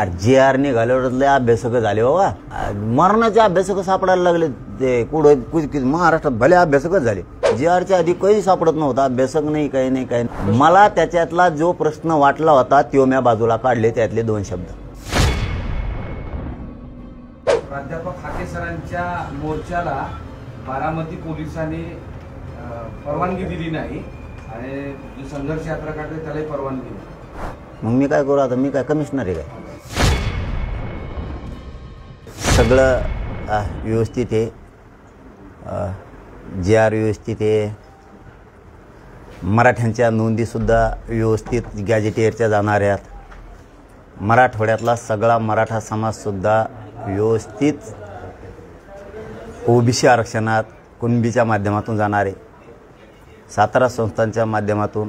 अरे जे आर निघाल्यावर अभ्यासक झाले बाबा, मरणाचे अभ्यासक सापडायला लागले. ते कुठं महाराष्ट्रात भले अभ्यासकच झाले. जे आरच्या आधी काही सापडत नव्हता, अभ्यासक नाही, काही नाही, काही नाही. मला त्याच्यातला जो प्रश्न वाटला होता तो मी बाजूला काढले, त्यातले 2 शब्द. प्राध्यापक हाके सरांच्या मोर्चाला बारामती पोलिसांनी परवानगी दिली नाही आणि जी संघर्ष यात्रा काढते त्यालाही परवानगी दिली. मग मी काय करू आता? मी काय कमिशनर आहे काय? सगळं व्यवस्थित आहे, जे आर व्यवस्थित आहे, मराठ्यांच्या नोंदीसुद्धा व्यवस्थित गॅजेटियरच्या जाणार आहेत. मराठवाड्यातला सगळा मराठा समाजसुद्धा व्यवस्थित ओबीसी आरक्षणात कुणबीच्या माध्यमातून जाणार आहे. सातारा संस्थांच्या माध्यमातून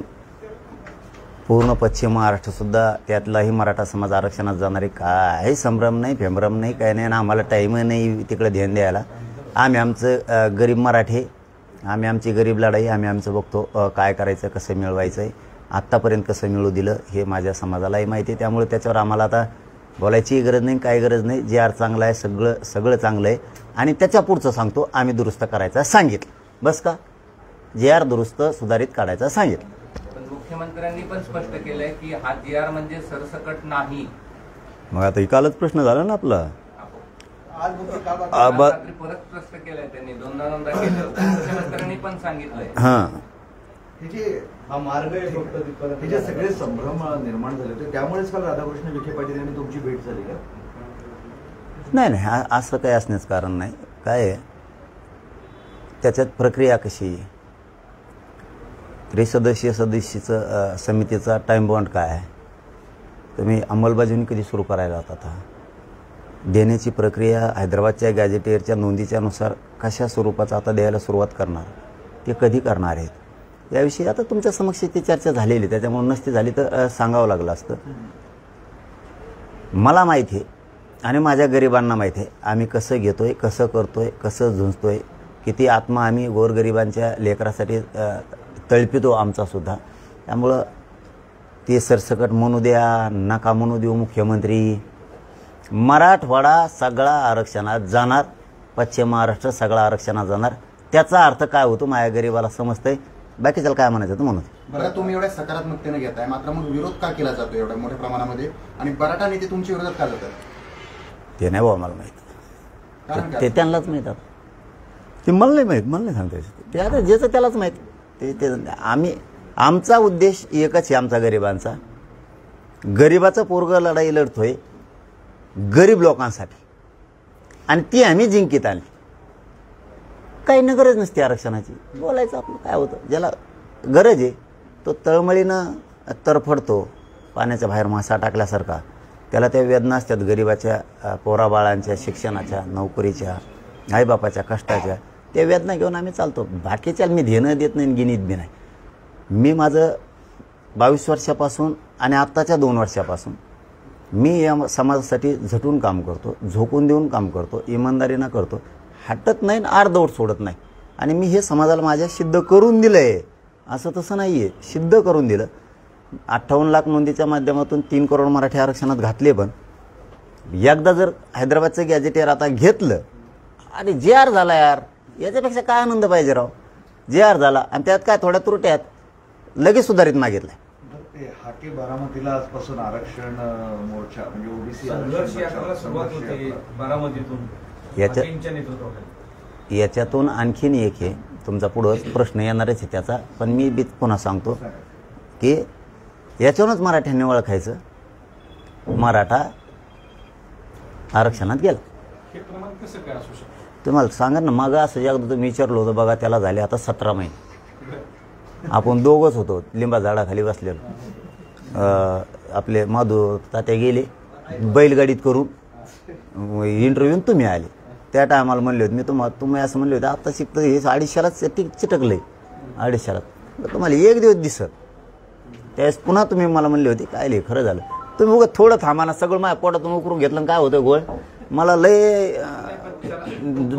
पूर्ण पश्चिम महाराष्ट्रसुद्धा त्यातलाही मराठा समाज आरक्षणात जाणार आहे. काही संभ्रम नाही, फेंभ्रम नाही, काही नाही. आणि आम्हाला टाईम नाही तिकडे ध्यान द्यायला. आम्ही आमचं गरीब मराठी, आम्ही आमची गरीब लढाई आम्ही आमचं बघतो, काय करायचं, कसं मिळवायचं आहे. आत्तापर्यंत कसं मिळू दिलं हे माझ्या समाजालाही माहिती आहे. त्यामुळे त्याच्यावर आम्हाला आता बोलायची गरज नाही, काही गरज नाही. जे आर चांगलं आहे, सगळं चांगलं आहे. आणि त्याच्या पुढचं सांगतो, आम्ही दुरुस्त करायचं सांगितलं, बस का? जे आर दुरुस्त सुधारित काढायचं सांगितलं. पण मुख्यमंत्र्यांनी पण स्पष्ट केलंय की हा जे आर म्हणजे सरसकट नाही. मग आता कालच प्रश्न झाला ना आपला. परत स्पष्ट केलंय त्यांनी, दोनदा केलं. मुख्यमंत्र्यांनी पण सांगितलंय हा मार्ग आहे फक्त. त्याचे सगळे संभ्रम निर्माण झाले होते, त्यामुळेच काल राधाकृष्ण विखे पाटील यांनी तुमची भेट झाली का? नाही, असं काही असण्याचं कारण नाही. काय आहे त्याच्यात प्रक्रिया कशी आहे, त्रिसदस्यीय समितीचा टाइम बॉन्ड काय आहे, तुम्ही अंमलबजावणी कधी सुरू करायला होता, देण्याची प्रक्रिया हैदराबादच्या गॅजेटियरच्या नोंदीच्या नुसार कशा स्वरूपाचा आता द्यायला सुरुवात करणार, ते कधी करणार आहेत, याविषयी आता तुमच्या समक्ष ती चर्चा झालेली. त्याच्यामुळे नसती झाली तर सांगावं लागलं असतं. मला माहिती आहे आणि माझ्या गरिबांना माहिती आहे आम्ही कसं घेतोय, कसं करतोय, कसं झुंजतोय, किती आत्मा आम्ही गोरगरिबांच्या लेकरासाठी तळपितो आमचासुद्धा. त्यामुळं ते सरसकट म्हणू द्या, नका म्हणू देऊ मुख्यमंत्री, मराठवाडा सगळा आरक्षणात जाणार, पश्चिम महाराष्ट्र सगळा आरक्षणात जाणार. त्याचा अर्थ काय होतो माझ्या गरिबाला समजतंय. बाकीच्याला काय म्हणायचं तर म्हणून. बरं, तुम्ही एवढ्या सकारात्मकतेने घेताय, मात्र मग विरोध का केला जातो एवढ्या मोठ्या प्रमाणामध्ये आणि बराटा नेते तुमच्या विरोधात का जातात? ते नाही बाबा मला माहिती, ते त्यांनाच माहीत. आता ते मला नाही माहीत, मला नाही सांगता येत. ते आता ज्याचं त्यालाच माहीत. ते आमचा उद्देश एकच आहे, आमचा गरिबांचा. गरिबाचा पोरगा लढाई लढतोय गरीब लोकांसाठी आणि ती आम्ही जिंकीत आणली. काही न गरज नसते आरक्षणाची. बोलायचं आपलं काय होतं, ज्याला गरज आहे तो तळमळीनं तरफडतो पाण्याच्या बाहेर मासा टाकल्यासारखा. त्याला त्या वेदना असतात गरिबाच्या, पोराबाळांच्या शिक्षणाच्या, नोकरीच्या, आईबापाच्या कष्टाच्या. त्या वेदना घेऊन आम्ही चालतो. बाकीच्या मी धेणं देत नाही, गिनीत बी नाही. मी माझं 22 वर्षापासून आणि आत्ताच्या 2 वर्षापासून मी या समाजासाठी झटून काम करतो, झोकून देऊन काम करतो, इमानदारीनं करतो, हटत नाही, अर्धवट सोडत नाही. आणि मी हे समाजाला माझ्या सिद्ध करून दिलं आहे. असं तसं नाही आहे, सिद्ध करून दिलं. 58 लाख नोंदीच्या माध्यमातून 3 करोड मराठी आरक्षणात घातले. पण एकदा जर हैदराबादचं गॅजेटियर आता घेतलं आणि जे आर झाला, यार याच्यापेक्षा काय आनंद पाहिजे राव. जे आर झाला आणि त्यात काय थोड्या त्रुट्यात लगेच सुधारित मागितलंय. हाके बारामतीला आजपासून आरक्षण मोर्चा म्हणजे ओबीसी संघर्ष यात्रेला सुरुवात होते बारामतीतून. याच्यातून आणखीन एक आहे, तुमचा पुढं प्रश्न येणारच आहे त्याचा, पण मी बी पुन्हा सांगतो की याच्यावरूनच मराठ्यांनी ओळखायचं मराठा आरक्षणात गेला. हे प्रमाण कसं काय असू शकतं तुम्हाला सांगा ना. मग असं एकदा तुम्ही विचारलं होतं बघा, त्याला झाले आता 17 महिने. आपण दोघंच होतो लिंबा झाडाखाली बसलेलो. आपले माधू तात्या गेले बैलगाडीत करून, इंटरव्ह्यून तुम्ही आले. त्या टायमाला म्हणले होते मी तुम्ही असं म्हणले होते आता शिकतं हे 250लाच चिटकलंय. 250लाच तुम्हाला एक दिवस दिसत. त्यावेळेस पुन्हा तुम्ही मला म्हणले होते काय लिहि खरं झालं. तुम्ही उगा थोडं थांबाना, सगळं माझ्या पोटातून उकरून घेतलं काय होतं गोळ. मला लय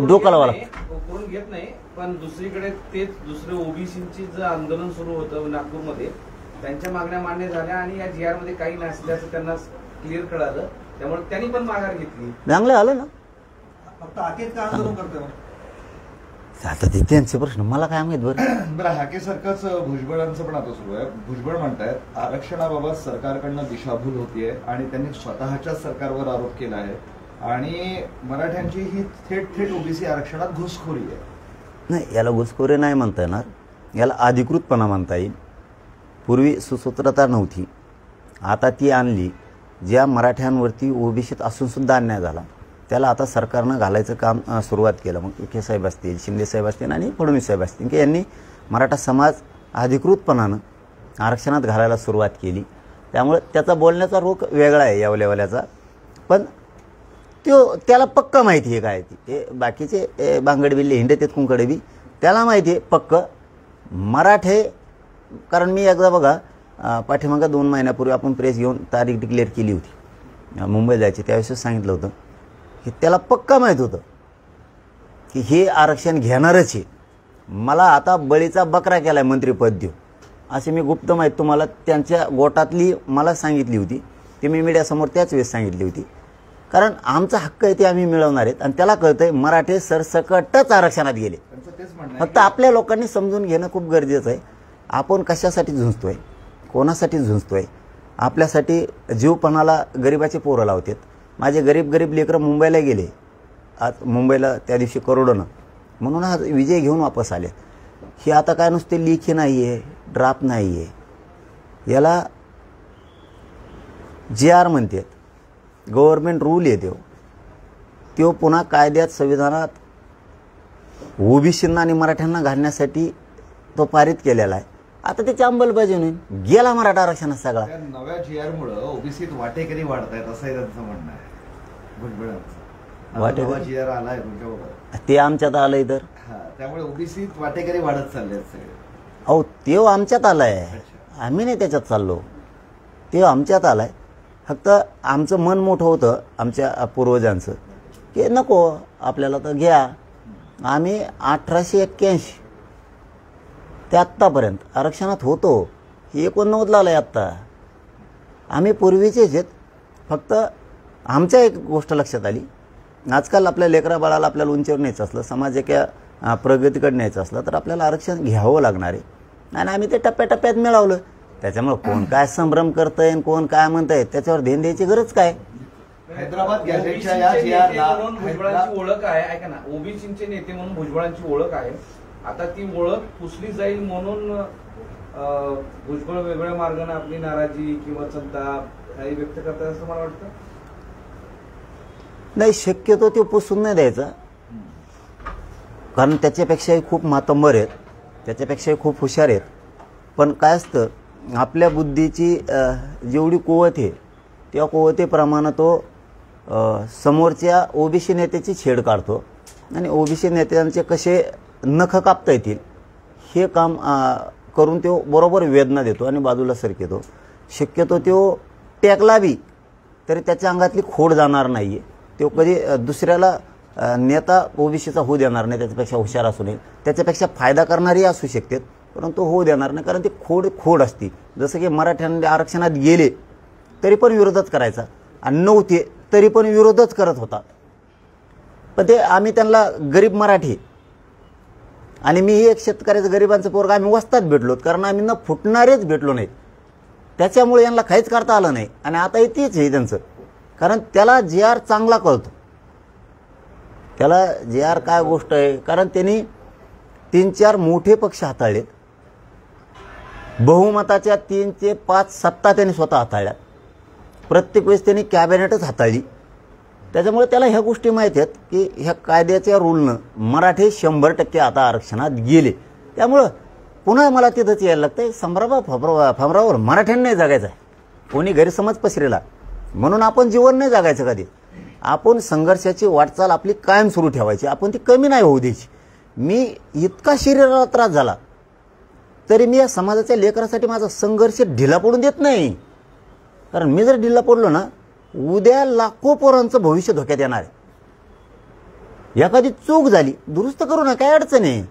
डोकाला वाला उकरून घेत नाही. पण दुसरीकडे तेच दुसरे ओबीसीची जे आंदोलन सुरू होतं नागपूरमध्ये, त्यांच्या मागण्या मान्य झाल्या आणि या जी आर मध्ये काही नसल्याचं त्यांना क्लिअर कळालं त्यामुळे त्यांनी पण माघार घेतली. चांगलं आलं ना. फक्त आकेत का आंदोलन करतोय? आता ते त्यांचे प्रश्न, मला काय माहित बरं. बरं, हाकेसारखंच भुजबळांचं पण आता सुरू आहे. भुजबळ म्हणतायत आरक्षणाबाबत सरकारकडनं दिशाभूल होतीये आणि त्यांनी स्वतःच्या सरकारवर आरोप केला आहे आणि मराठ्यांची ही थेट ओबीसी आरक्षणात घुसखोरी आहे. नाही, याला घुसखोरी नाही म्हणता येणार, याला अधिकृतपणा म्हणता येईल. पूर्वी सुसूत्रता नव्हती, आता ती आणली. ज्या मराठ्यांवरती ओबीसीत असून सुद्धा अन्याय झाला त्याला आता सरकारनं घालायचं काम सुरुवात केलं. मग विखे साहेब असतील, शिंदे साहेब असतील आणि फडणवीस साहेब असतील की यांनी मराठा समाज अधिकृतपणानं आरक्षणात घालायला सुरुवात केली. त्यामुळे त्याचा बोलण्याचा रोख वेगळा आहे यावल्यावाल्याचा, पण त्याला पक्क माहिती आहे काय ती. बाकीचे बांगडबिल्ले हिंडतेत कुंकडे बी त्याला माहिती आहे पक्क मराठे. कारण मी एकदा बघा पाठीमागं 2 महिन्यापूर्वी आपण प्रेस घेऊन तारीख डिक्लेअर केली होती, मुंबईला जायची, त्यावेळेस सांगितलं होतं की त्याला पक्का माहीत होतं की हे आरक्षण घेणारच आहे. मला आता बळीचा बकरा केला आहे मंत्रिपद देऊ असे मी गुप्त माहीत तुम्हाला त्यांच्या गोटातली मला सांगितली होती. ती मी मीडियासमोर त्याच वेळेस सांगितली होती. कारण आमचा हक्क आहे ते आम्ही मिळवणार आहेत आणि त्याला कळतंय मराठे सरसकटच आरक्षणात गेले. फक्त आपल्या लोकांनी समजून घेणं खूप गरजेचं आहे. आपण कशासाठी झुंजतोय, कोणासाठी झुंजतोय. आपल्यासाठी जीवपणाला गरिबाचे पोरं लावतात. माझे गरीब लेकरं मुंबईला गेले, आज मुंबईला त्या दिवशी करोडोनं, म्हणून आज विजय घेऊन वापस आले. हे आता काय नुसते लिखी नाही आहे, ड्राफ्ट नाही आहे, याला GR म्हणतात, गव्हर्नमेंट रूल येतो. तो पुन्हा कायद्यात संविधानात ओबीसींना आणि मराठ्यांना घालण्यासाठी तो पारित केलेला आहे. आता त्याची अंमलबजावणी गेला मराठा आरक्षणात सगळा. नव्या GR मुळे ओबीसीत वाटेकरी वाढतायत असं त्यांचं म्हणणं आहे भुजबळांचं. वाटेकरी GR आलाय तुमच्याबरोबर, ते आमच्यात आलंय तर त्यामुळे ओबीसीत वाटेकरी वाढत चालले सगळे. अहो ते आमच्यात आलाय, आम्ही नाही त्याच्यात चाललो, ते आमच्यात आलाय. फक्त आमचं मन मोठं होतं आमच्या पूर्वजांचं की नको आपल्याला तर घ्या. आम्ही 1881 ते आत्तापर्यंत आरक्षणात होतो. हे 89ला आलं आहे आत्ता. आम्ही पूर्वीचेच आहेत. फक्त आमच्या एक गोष्ट लक्षात आली, आजकाल आपल्या लेकरा बाळाला आपल्याला उंचीवर न्यायचं असलं, समाज एका प्रगतीकडे न्यायचं असलं तर आपल्याला आरक्षण घ्यावं लागणार आहे आणि आम्ही ते टप्प्याटप्प्यात मिळवलं. त्याच्यामुळे कोण काय संभ्रम करतंय आणि कोण काय म्हणतंय त्याच्यावर ध्यान द्यायची गरज काय. हैदराबाद गॅझेटच्या या GR भुजबळांची ओळख आहे, ऐका ना, ओबीसीचे नेते म्हणून भुजबळांची ओळख आहे. आता ती ओळख पुसली जाईल म्हणून भुजबळ वेगळ्या मार्गाने आपली नाराजी किंवा संताप हे व्यक्त करतात असं मला वाटतं. नाही, शक्यतो ते पुसून नाही द्यायचा, कारण त्याच्यापेक्षाही खूप मातंबर आहेत, त्याच्यापेक्षाही खूप हुशार आहेत. पण काय असतं, आपल्या बुद्धीची जेवढी कुवत आहे त्या कुवतेप्रमाणे तो समोरच्या ओबीसी नेत्याची छेड काढतो आणि ओबीसी नेत्यांचे कसे नख कापता येतील हे काम करून तो बरोबर वेदना देतो आणि बाजूला सरकेतो. शक्यतो तो टेकला बी तरी त्याच्या अंगातली खोड जाणार नाही आहे. तो कधी दुसऱ्याला नेता ओबीसीचा होऊ देणार नाही, त्याच्यापेक्षा हुशार असू नये, त्याच्यापेक्षा फायदा करणारी असू शकतात, परंतु होऊ देणार नाही. कारण ती खोड असती. जसं की मराठ्यांना आरक्षणात गेले तरी पण विरोधच करायचा आणि नव्हते तरी पण विरोधच करत होता. पण ते आम्ही त्यांना गरीब मराठी आणि मी एक शेतकऱ्याचं गरिबांचं पोरगा आम्ही वस्तात भेटलो, कारण आम्ही न फुटणारेच भेटलो नाहीत. त्याच्यामुळे यांना काहीच करता आलं नाही आणि आता तेच आहे त्यांचं. कारण त्याला GR चांगला कळतो, त्याला GR काय गोष्ट आहे. कारण त्यांनी 3-4 मोठे पक्ष हाताळलेत, बहुमताच्या 3 ते 5 सत्ता त्यांनी स्वतः हाताळल्या, प्रत्येक वेळेस त्यांनी कॅबिनेटच हाताळली. त्याच्यामुळे त्याला ह्या गोष्टी माहीत आहेत की ह्या कायद्याच्या रूलनं मराठे 100% आता आरक्षणात गेले. त्यामुळं पुन्हा मला तिथंच यायला लागतंय, फमरावर मराठ्यांनी नाही जगायचं आहे. कोणी गैरसमज पसरेला म्हणून आपण जीवन नाही जगायचं कधी. आपण संघर्षाची वाटचाल आपली कायम सुरू ठेवायची, आपण ती कमी नाही होऊ द्यायची. मी इतका शरीराला त्रास झाला तरी मी या समाजाच्या लेकरासाठी माझा संघर्ष ढिला पडून देत नाही. कारण मी जर ढिला पडलो ना, उद्या लाखो पोरांचं भविष्य धोक्यात येणार आहे. एखादी चूक झाली दुरुस्त करू नका, काय अडचण आहे.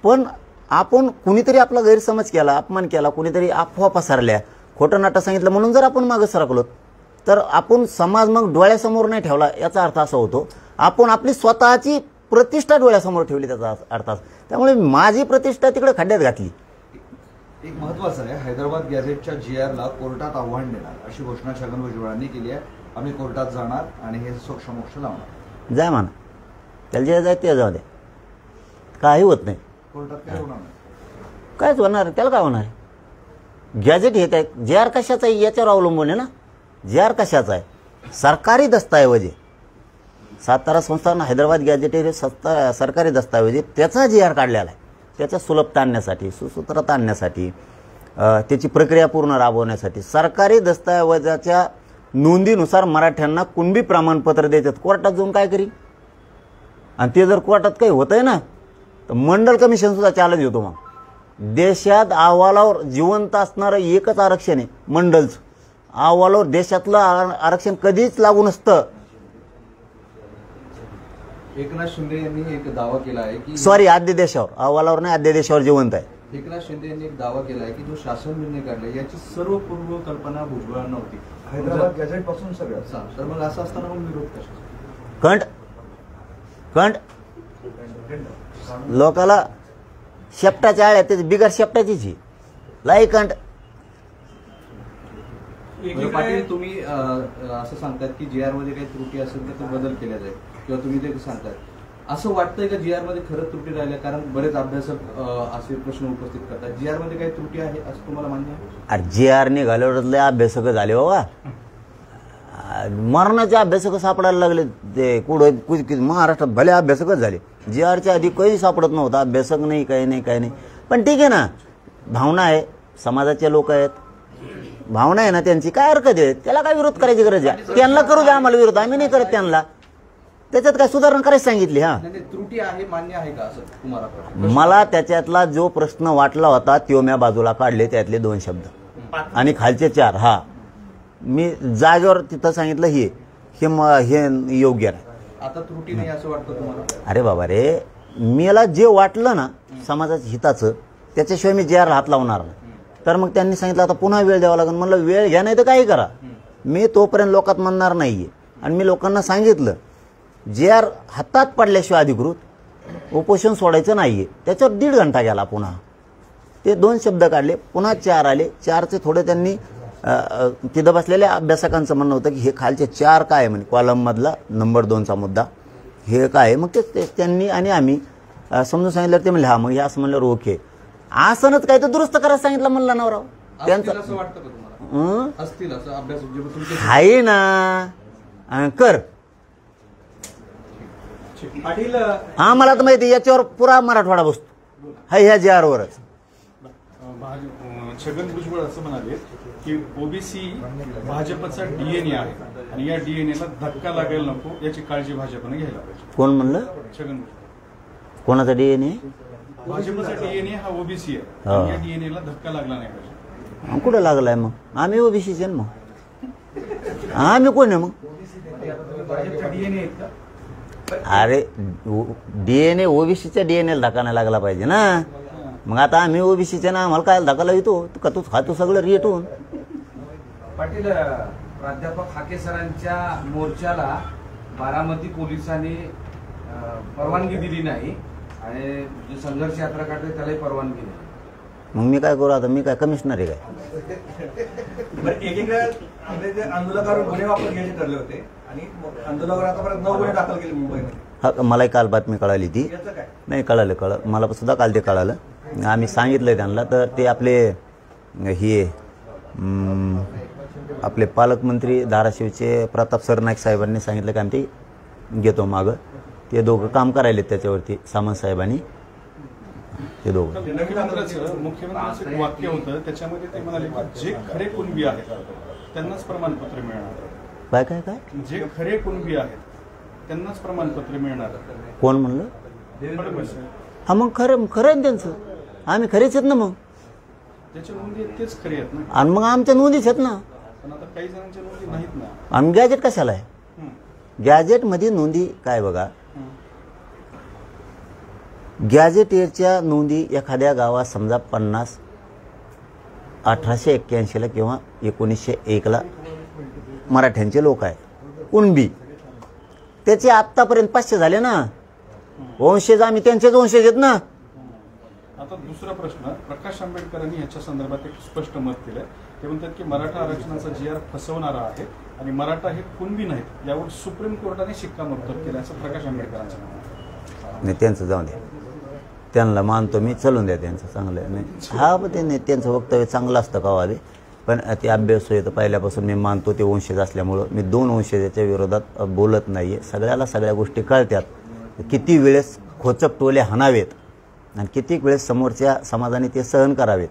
पण आपण कुणीतरी आपला गैरसमज केला, अपमान केला, कुणीतरी अफवा पसरल्या, खोटं नाटं सांगितलं म्हणून जर आपण मागं सरकलो तर आपण समाज मग डोळ्यासमोर नाही ठेवला याचा अर्थ असा होतो आपण आपली स्वतःची प्रतिष्ठा डोळ्यासमोर ठेवली त्याचा अर्थ असा. त्यामुळे माझी प्रतिष्ठा तिकडे खड्ड्यात घातली. एक महत्वाचं आहे, हैदराबाद गॅझेटच्या GR-ला कोर्टात आव्हान देणार अशी घोषणा छगन भुजबळांनी केली आहे. आम्ही कोर्टात जाणार आणि हे सोक्षमोक्ष लावणार. जाय म्हणा, त्याला जे जाय ते जाऊ द्या, काही होत नाही. कोर्टात काय होणार नाही. कायच होणार, त्याला काय होणार आहे. गॅझेट हे काय GR कशाचा आहे याच्यावर अवलंबून आहे ना. GR कशाचा आहे, सरकारी दस्तऐवज आहे. सातारा संस्थान हैदराबाद गॅझेट हे सरकारी दस्तऐवज आहे, त्याचा GR काढलेला आहे. त्याच्या सुलभता आणण्यासाठी, सुसूत्रता आणण्यासाठी, त्याची प्रक्रिया पूर्ण राबवण्यासाठी. सरकारी दस्तऐवजाच्या नोंदीनुसार मराठ्यांना कुणबी प्रमाणपत्र देतात. कोर्टात जाऊन काय करी, आणि ते जर कोर्टात काही होतंय ना तर मंडल कमिशन सुद्धा चॅलेंज होतो. मग देशात अहवालावर जिवंत असणारं एकच आरक्षण आहे मंडलचं. अहवालावर देशातलं आरक्षण कधीच लागू नसतं. एकनाथ शिंदे यांनी एक दावा केला आहे की सॉरी, अध्यादेशावर, अहवालावर नाही, अध्यादेशावर जिवंत आहे. एकनाथ शिंदे यांनी एक दावा केला आहे की जो शासन निर्णय काढला याची सर्व पूर्व कल्पना भुजबळांना होती, हैदराबाद गॅझेट पासून सगळं. तर मग असं असताना मग विरोध कशाचा. कंट लोकाला शेपटाच्या आळ्या, त्याची बिगर शेपटाचीच लाई कंट. पाटील, तुम्ही असं सांगतात की GR मध्ये काही त्रुटी असेल तर ते बदल केल्या जाईल, किंवा तुम्ही ते सांगताय. असं वाटतंय का GR मध्ये खरंच त्रुटी राहिल्या? कारण बरेच अभ्यासक असे प्रश्न उपस्थित करतात. GR मध्ये काही त्रुटी आहे असं तुम्हाला मान्य आहे? अरे GR निघाल्यावर अभ्यासक झाले बाबा, मरणाचे अभ्यासक सापडायला लागले. ते कुठं महाराष्ट्रात भले अभ्यासकच झाले. GRच्या आधी काही सापडत नव्हता, अभ्यासक नाही, काही नाही. पण ठीक आहे ना, भावना आहे, समाजाचे लोक आहेत, भावना आहे ना त्यांची, काय हरकत आहे, त्याला काय विरोध करायची गरज आहे. त्यांना करू द्या आम्हाला विरोध, आम्ही नाही करत त्यांना. त्याच्यात काय सुधारणा करायची सांगितली. हा, त्रुटी आहे, मान्य आहे का असं तुम्हाला? मला त्याच्यातला जो प्रश्न वाटला होता तो मी बाजूला काढले, त्यातले 2 शब्द आणि खालचे 4. हा, मी जागेवर तिथं सांगितलं हे योग्य नाही. आता त्रुटी नाही असं वाटतं तुम्हाला? अरे बाबा रे, मला जे वाटलं ना समाजाच्या हिताचं, त्याच्याशिवाय मी GR हात लावणार नाही. तर मग त्यांनी सांगितलं आता पुन्हा वेळ द्यावा लागेल. म्हणलं वेळ घ्या, नाही तर काही करा, मी तोपर्यंत लोकात म्हणणार नाहीये. आणि मी लोकांना सांगितलं GR हातात पडल्याशिवाय अधिकृत उपोषण सोडायचं नाहीये. त्याच्यावर 1.5 घंटा गेला. पुन्हा ते 2 शब्द काढले, पुन्हा 4 आले. 4चे थोडे त्यांनी तिथं बसलेल्या अभ्यासकांचं म्हणणं होतं की हे खालचे 4 काय आहे, म्हणजे कॉलममधला नंबर 2चा मुद्दा हे काय आहे. मग ते त्यांनी आणि आम्ही समजून सांगितलं. ते म्हणले हा, मग हे असं म्हणल्यावर ओके. आसनच काय तर दुरुस्त करायला सांगितलं म्हणलं नवराव त्यांचं. असं वाटतं का तुम्हाला? असतील असं अभ्यास आहे ना, कर. आम्हाला तर माहिती याच्यावर पुरा मराठवाडा बसतो, हा ह्या GR-वरच. छगन भुजबळ असं म्हणाले की ओबीसी भाजपचा DNA आहे आणि या DNA ला धक्का लागायला नको याची काळजी भाजपने घ्यायला पाहिजे. कोण म्हणलं? छगन भुजबळ. कोणाचा DNA? भाजपचा DNA हा ओबीसी आहे आणि या DNA ला धक्का लागला नाही पाहिजे. कुठं लागलाय मग? आम्ही ओबीसीचे मग, आम्ही कोण आहे मग? अरे DNA ओबीसीच्या DNA ला धक्का नाही लागला पाहिजे ना. मग आता आम्ही ओबीसीचे ना, आम्हाला काय धक्का लागतो का? तू खातो सगळं रेटून. पाटील, प्राध्यापक हाके सरांच्या मोर्चाला बारामती पोलिसांनी परवानगी दिली नाही आणि जे संघर्ष यात्रा काढते त्यालाही परवानगी नाही. मग मी काय करू आता? मी काय कमिशनर आहे काय? एकीकडे आंदोलकांवर गुन्हे वापर घ्यायचे ठरले होते आणि आंदोलकांवर आतापर्यंत 9 गुन्हे दाखल केले मुंबईमध्ये. हा, मलाही काल बातमी कळाली ती. नाही कळालं, मला सुद्धा काल ते कळालं. आम्ही सांगितलंय त्यांना. तर ते आपले पालकमंत्री धाराशिवचे प्रताप सरनाईक साहेबांनी सांगितलं की आम्ही ते घेतो मागं. ते दोघं काम करायले त्याच्यावरती, सामंत साहेबांनी. ते दोघं मुख्यमंत्र्यांचं एक वाक्य होतं, त्याच्यामध्ये ते म्हणाले की जे खरे कुणबी आहेत त्यांनाच प्रमाणपत्र मिळणार. काय? जे खरे कुणबी आहेत त्यांनाच प्रमाणपत्र मिळणार. कोण म्हणलं? हा, मग खरं आहे त्यांचं. आम्ही खरेच आहेत ना. मग त्याच्या नोंदी तेच खरे आहेत ना. आणि मग आमच्या नोंदीच आहेत ना. पण आता काही जणांच्या नोंदी नाहीत ना. आम्ही गॅजेट कशाला आहे? गॅजेटमध्ये नोंदी काय बघा, गॅजेटेरच्या नोंदी एखाद्या गावात समजा 50 1881 किंवा 1901 मराठ्यांचे लोक आहेत, कुणबी. त्याचे आत्तापर्यंत 500 झाले ना. वंशज आम्ही त्यांचेच वंशज आहेत ना. आता दुसरा प्रश्न, प्रकाश आंबेडकरांनी याच्या संदर्भात एक स्पष्ट मत दिलंय. ते म्हणतात की मराठा आरक्षणाचा GR फसवणारा आहे आणि मराठा हे कुणबी नाहीत, यावर सुप्रीम कोर्टाने शिक्कामोर्तब केलं, असं प्रकाश आंबेडकरांचं म्हणणं आहे. नाही, त्यांचं जाऊन द्या, त्यांना मानतो मी, चलून द्या त्यांचं चांगलं नाही. हा पण ते त्यांचं वक्तव्य चांगलं असतं का वादे, पण ते अभ्यास होतं पहिल्यापासून मी मानतो ते वंशज असल्यामुळं मी 2 वंशजाच्या विरोधात बोलत नाही आहे. सगळ्याला सगळ्या गोष्टी कळतात. किती वेळेस खोचक टोले हाणावेत आणि किती वेळेस समोरच्या समाजाने ते सहन करावेत,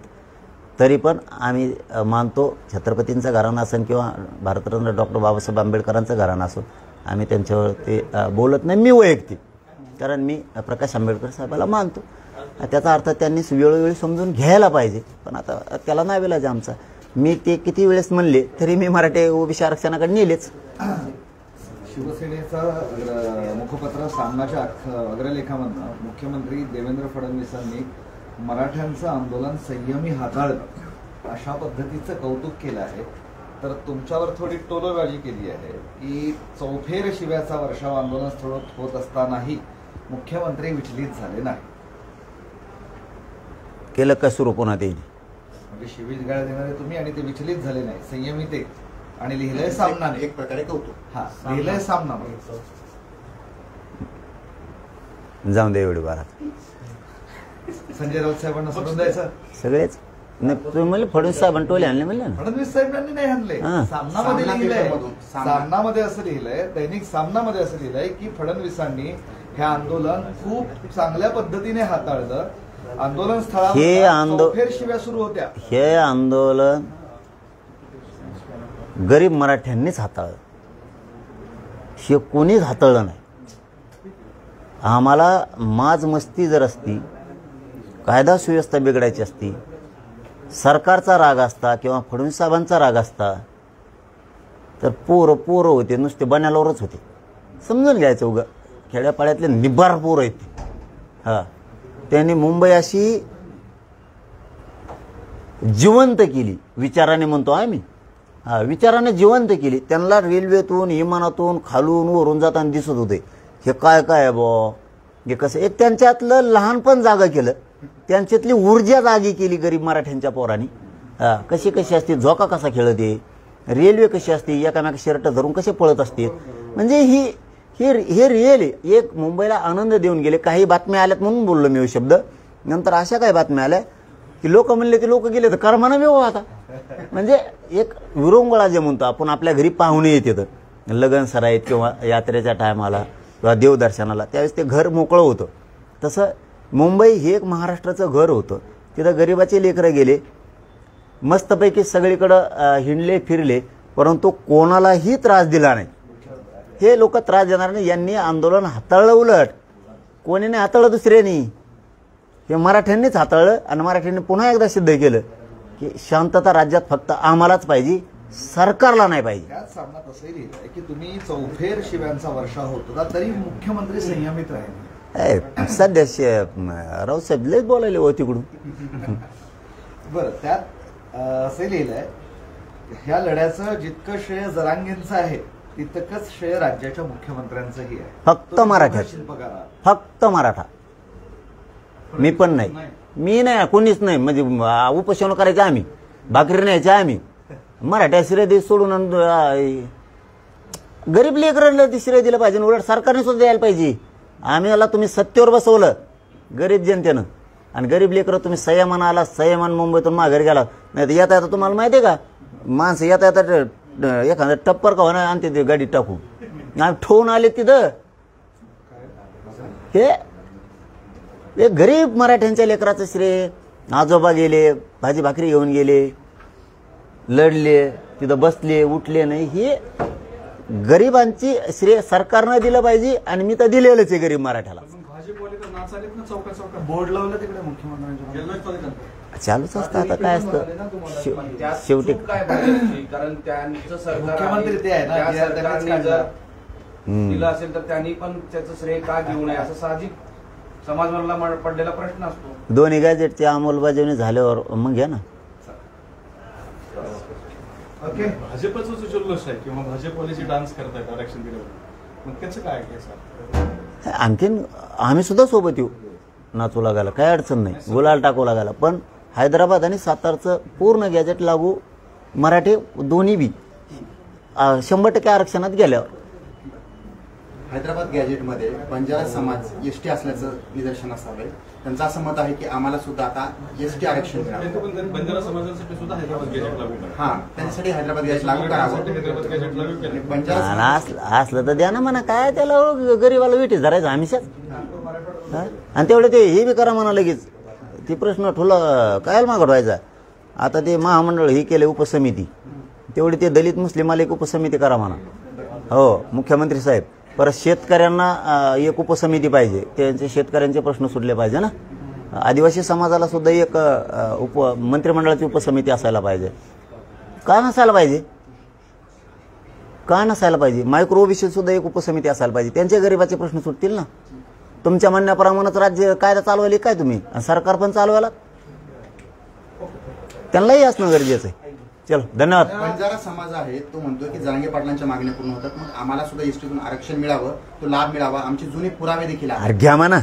तरी पण आम्ही मानतो छत्रपतींचं घराणं असेल किंवा भारतरत्न डॉक्टर बाबासाहेब आंबेडकरांचं घराणं असेल, आम्ही त्यांच्यावर ते बोलत नाही मी वैयक्तिक, कारण मी प्रकाश आंबेडकर साहेबाला मानतो. त्याचा अर्थ त्यांनी वेळोवेळी समजून घ्यायला पाहिजे, पण आता त्याला नाही विलाज आमचा. मी ते किती वेळेस म्हणले तरी मी मराठी ओबीसी आरक्षणाकडे नेलेच. शिवसेनेचं मुखपत्र सामनाच्या अग्रलेखामधनं मुख्यमंत्री देवेंद्र फडणवीसांनी मराठ्यांचं आंदोलन संयमी हाताळलं अशा पद्धतीचं कौतुक केलं आहे. तर तुमच्यावर थोडी टोलबाजी केली आहे की चौफेर शिव्याचा वर्षाव आंदोलन स्थळ होत असतानाही मुख्यमंत्री विचलित झाले नाही. केलं का सुरू पुन्हा ते म्हणजे शिवीगाळ देणारे तुम्ही आणि ते विचलित झाले नाही, संयमी ते, आणि लिहिलंय सामनाने. एक प्रकारे कौतुक. हा, लिहिलंय सामना. जाऊन द्या एवढी बारा. संजय राऊत साहेबांना सोडून द्यायचं सगळेच नाही. तुम्ही म्हणले फडणवीस साहेबांनी टोले आणले म्हणले ना. फडणवीस साहेबांनी नाही आणले. हां. सामनामध्ये सामना लिहिलंय, पेपरमधून. सामनामध्ये असं लिहिलंय, दैनिक सामनामध्ये असं लिहिलंय की फडणवीसांनी हे आंदोलन खूप चांगल्या पद्धतीने हाताळलं. आंदोलन स्थळावर चौफेर शिव्या सुरू होत्या. हे आंदोलन गरीब मराठ्यांनीच हाताळलं, हे कोणीच हाताळलं नाही. आम्हाला माज मस्ती जर असती, कायदा सुव्यवस्था बिघडायची असती, सरकारचा राग असता किंवा फडणवीस साहेबांचा राग असता, तर पोरं होते नुसते बनायलावरच होते. समजून घ्यायचं, उगा खेड्यापाड्यातले निब्बार पोरं आहेत ते. हां, त्यांनी मुंबई अशी जिवंत केली, विचाराने म्हणतो आम्ही. हा, विचाराने जिवंत केली. त्यांना रेल्वेतून, विमानातून, खालून वरून जाताना दिसत होते. हे काय आहे बॉ, हे कसं. एक त्यांच्यातलं लहानपण जागा केलं, त्यांच्यातली ऊर्जा जागी केली गरीब मराठ्यांच्या पोरांनी. हा, कशी असते, झोका कसा खेळते, रेल्वे कशी असते, एकामेका शर्ट धरून कसे पळत असते. म्हणजे हे रिअल आहे. एक मुंबईला आनंद देऊन गेले. काही बातम्या आल्यात म्हणून बोललो मी शब्द. नंतर अशा काही बातम्या आल्या की लोक म्हणले ते लोक गेले तर कर्मानं वेव आता. म्हणजे एक विरंगुळा जे म्हणतो आपण, आपल्या घरी पाहुणे येतात लग्न सराईत किंवा यात्रेच्या टायमाला किंवा देवदर्शनाला, त्यावेळेस ते घर मोकळं होतं. तसं मुंबई हे एक महाराष्ट्राचं घर होतं. तिथं गरिबाचे लेकरं गेले, मस्तपैकी सगळीकडं हिंडले फिरले, परंतु कोणालाही त्रास दिला नाही. हे लोक त्रास देणार नाही. यांनी आंदोलन हाताळलं, उलट कोणी नाही हाताळलं दुसऱ्यांनी, हे मराठ्यांनीच हाताळलं. आणि मराठ्यांनी पुन्हा एकदा सिद्ध केलं की शांतता राज्यात फक्त आम्हालाच पाहिजे, सरकारला नाही पाहिजे. त्याच सामनात असंही लिहिलंय की तुम्ही चौफेर शिव्यांचा वर्षाव होत होता तरी मुख्यमंत्री संयमित राहिले. सध्या रावसाहेब लयच बोलायले हो तिकडून. बरं, त्यात असं लिहिलंय, ह्या लढ्याचं जितकं श्रेय जरांगेंचं आहे तितकंच श्रेय राज्याच्या मुख्यमंत्र्यांचंही आहे. फक्त मराठा, शिल्पकार फक्त मराठा. मी पण नाही, मी नाही, कोणीच नाही. म्हणजे उपोषण करायचे आम्ही, भाकरी न्यायचे आम्ही. मराठा श्रेय दे सोडून गरीब लेकरांना श्रेय दिलं पाहिजे. उलट सरकारने सुद्धा द्यायला पाहिजे. आम्ही याला तुम्ही सत्तेवर बसवलं गरीब जनतेनं, आणि गरीब लेकरं तुम्ही संयमान आला, संयमान मुंबईतून माघारी गेला. नाही तर येता येता तुम्हाला माहिती आहे का, माणसं येता येता एखादं टप्पर का होणार आणते ते गाडीत टाकून. आम्ही ठेवून आले तिथं. हे गरीब मराठ्यांच्या लेकराचं श्रेय. आजोबा गेले, भाजी भाकरी घेऊन गेले, लढले, तिथं बसले, उठले नाही. हे गरिबांची श्रेय सरकारनं दिलं पाहिजे, आणि मी तर दिलेलंच आहे गरीब मराठ्याला. भाजपवाले तर नाचालेत ना चौका चौका, बोर्ड लावलं तिकडे मुख्यमंत्र्यांच्या. चालूच असतं. आता काय असतं शेवटी, काय भाजपची? कारण त्यांचं सरकार मुख्यमंत्री ते आहे ना, त्या जे त्यांनीच सरकारने काढलं. जर दिलं असेल तर त्यांनी पण त्याचं श्रेय का घेऊ नये, असं साहजिक समाजाला पडलेला प्रश्न असतो. दोन्ही गॅजेटची अंमलबजावणी झाल्यावर मग घ्या ना. ओके. भाजपचा जो जल्लोष आहे किंवा भाजपवाले जे डान्स करतायत आरक्षण दिल्यावर, मग त्याचं काय आहे सर? आणखीन आम्ही सुद्धा सोबत येऊ नाचू लागायला, काय अडचण नाही, गुलाल टाकू लागायला. पण हैदराबाद आणि सातारचं पूर्ण गॅजेट लागू मराठी दोन्ही बी 100% आरक्षणात गेल्यावर. हैदराबाद गॅजेटमध्ये बंजारा समाज एसटी असल्याचं निदर्शनास आलंय. त्यांचं असं मत आहे की आम्हाला सुद्धा आता एसटी आरक्षण मिळावं. बंजारा समाजासाठी सुद्धा हैदराबाद गॅजेट लागू करा. हा, त्यांच्यासाठी हैदराबाद गॅजेट लागू करावं. हैदराबाद गॅजेट लागू केलं. आणि बंजारा आणि समाज असलं तर द्या ना म्हणा, काय त्याला गरीबाला विटी धरायचं आम्हीच. आणि तेवढे ते हे बी करा म्हणा लगेच. ती प्रश्न ठुला काय मागं व्हायचा. आता ते महामंडळ हे केले उपसमिती, तेवढी ते दलित मुस्लिमाला एक उपसमिती करा म्हणा. हो मुख्यमंत्री साहेब. परत शेतकऱ्यांना एक उपसमिती पाहिजे, त्यांचे शेतकऱ्यांचे प्रश्न सुटले पाहिजे ना. आदिवासी समाजाला सुद्धा एक मंत्रिमंडळाची उपसमिती असायला पाहिजे. का नसायला पाहिजे, का नसायला पाहिजे. मायक्रो ओबीसी सुद्धा एक उपसमिती असायला पाहिजे, त्यांच्या गरिबाचे प्रश्न सुटतील ना. तुमच्या म्हणण्याप्रमाणेच राज्य कायदा चालवायला काय तुम्ही, सरकार पण चालवायला, त्यांनाही असणं गरजेचं आहे. चलो धन्यवाद. बंजारा समाज आहे तो म्हणतो की जरांगे पाटलांच्या मागण्या पूर्ण होतात, मग आम्हाला सुद्धा एसटीतून आरक्षण मिळावं, तो लाभ मिळावा. आमचे जुने पुरावे देखील आहेत. अरे घ्या म्हणा,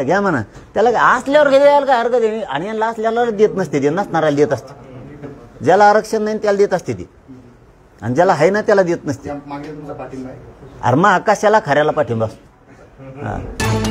घ्या म्हणा. त्याला असल्यावर घ्यायला काय हरकत आहे. आणि यांना असल्यावर देत नसते, ते नसणाऱ्याला देत असते. ज्याला आरक्षण नाही त्याला देत असते ती, आणि ज्याला आहे ना त्याला देत नसते. त्या मागण्या तुमचा पाठिंबा आहे. अरे मग आकाशाला खऱ्याला पाठिंबा असतो.